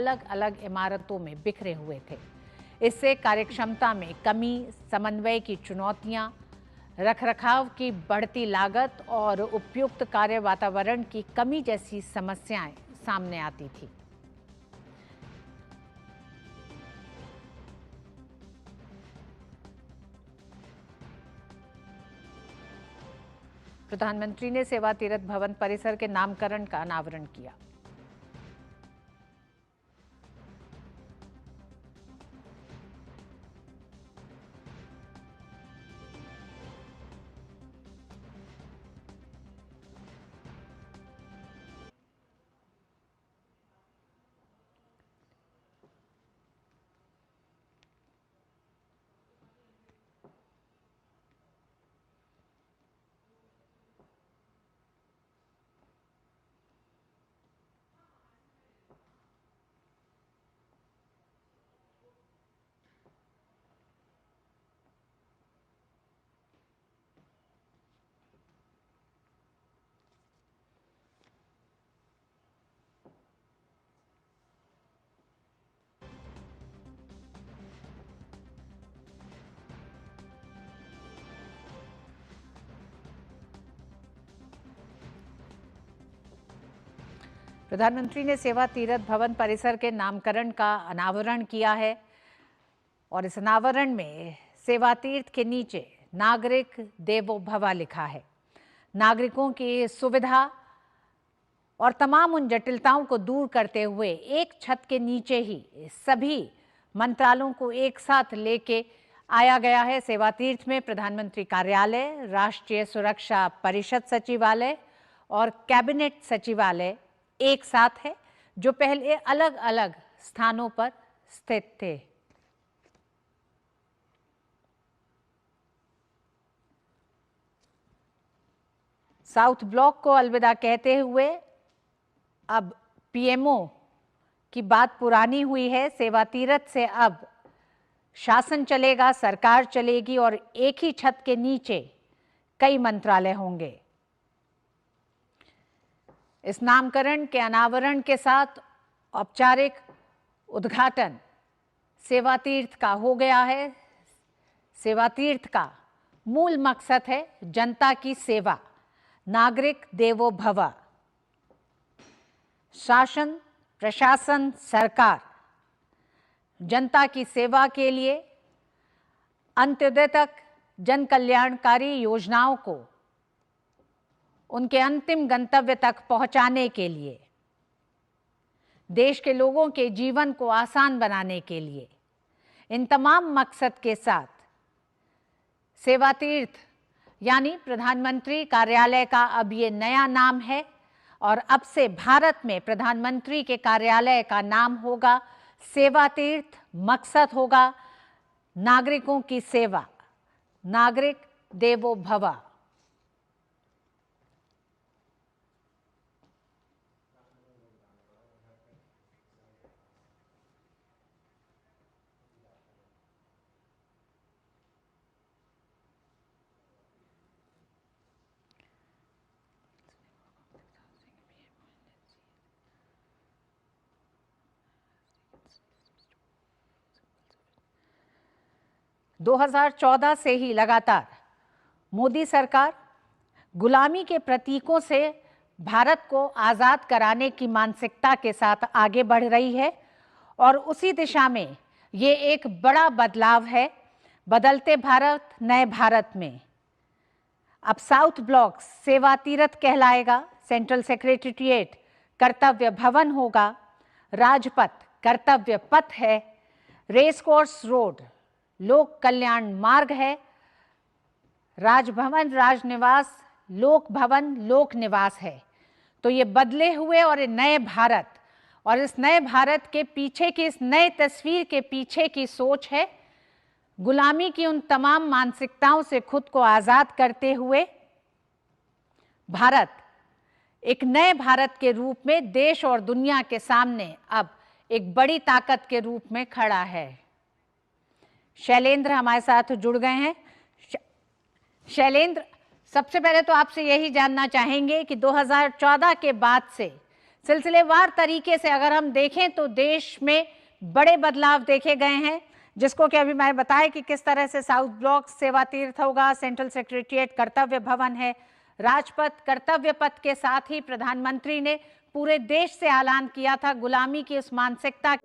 अलग अलग इमारतों में बिखरे हुए थे। इससे कार्यक्षमता में कमी, समन्वय की चुनौतियां, रखरखाव की बढ़ती लागत और उपयुक्त कार्य वातावरण की कमी जैसी समस्याएं सामने आती थी। प्रधानमंत्री ने सेवा तीरथ भवन परिसर के नामकरण का अनावरण किया। प्रधानमंत्री ने सेवा तीरथ भवन परिसर के नामकरण का अनावरण किया है और इस अनावरण में सेवा तीर्थ के नीचे नागरिक देवो भव लिखा है। नागरिकों की सुविधा और तमाम उन जटिलताओं को दूर करते हुए एक छत के नीचे ही सभी मंत्रालयों को एक साथ लेके आया गया है। सेवा तीर्थ में प्रधानमंत्री कार्यालय, राष्ट्रीय सुरक्षा परिषद सचिवालय और कैबिनेट सचिवालय एक साथ है, जो पहले अलग अलग स्थानों पर स्थित थे। साउथ ब्लॉक को अलविदा कहते हुए अब पीएमओ की बात पुरानी हुई है। सेवा तीरथ से अब शासन चलेगा, सरकार चलेगी और एक ही छत के नीचे कई मंत्रालय होंगे। इस नामकरण के अनावरण के साथ औपचारिक उद्घाटन सेवा तीर्थ का हो गया है। सेवा तीर्थ का मूल मकसद है जनता की सेवा, नागरिक देवो भव। शासन, प्रशासन, सरकार जनता की सेवा के लिए अंत्योदय तक जन कल्याणकारी योजनाओं को उनके अंतिम गंतव्य तक पहुंचाने के लिए, देश के लोगों के जीवन को आसान बनाने के लिए, इन तमाम मकसद के साथ सेवा तीर्थ यानी प्रधानमंत्री कार्यालय का अब ये नया नाम है और अब से भारत में प्रधानमंत्री के कार्यालय का नाम होगा सेवा तीर्थ। मकसद होगा नागरिकों की सेवा, नागरिक देवो भव। – 2014 से ही लगातार मोदी सरकार गुलामी के प्रतीकों से भारत को आज़ाद कराने की मानसिकता के साथ आगे बढ़ रही है और उसी दिशा में ये एक बड़ा बदलाव है। बदलते भारत, नए भारत में अब साउथ ब्लॉक सेवा तीरथ कहलाएगा, सेंट्रल सेक्रेटेरिएट कर्तव्य भवन होगा, राजपथ कर्तव्य पथ है, रेस कोर्स रोड लोक कल्याण मार्ग है, राजभवन राजनिवास लोक भवन लोक निवास है। तो ये बदले हुए और नए भारत, और इस नए भारत के पीछे की, इस नए तस्वीर के पीछे की सोच है गुलामी की उन तमाम मानसिकताओं से खुद को आजाद करते हुए भारत एक नए भारत के रूप में देश और दुनिया के सामने अब एक बड़ी ताकत के रूप में खड़ा है। शैलेंद्र हमारे साथ जुड़ गए हैं। शैलेंद्र, सबसे पहले तो आपसे यही जानना चाहेंगे कि 2014 के बाद से सिलसिलेवार तरीके से अगर हम देखें तो देश में बड़े बदलाव देखे गए हैं, जिसको कि अभी मैं बताया कि किस तरह से साउथ ब्लॉक सेवा तीर्थ होगा, सेंट्रल सेक्रेटेरिएट कर्तव्य भवन है, राजपथ कर्तव्य पथ के साथ ही प्रधानमंत्री ने पूरे देश से ऐलान किया था गुलामी की उस मानसिकता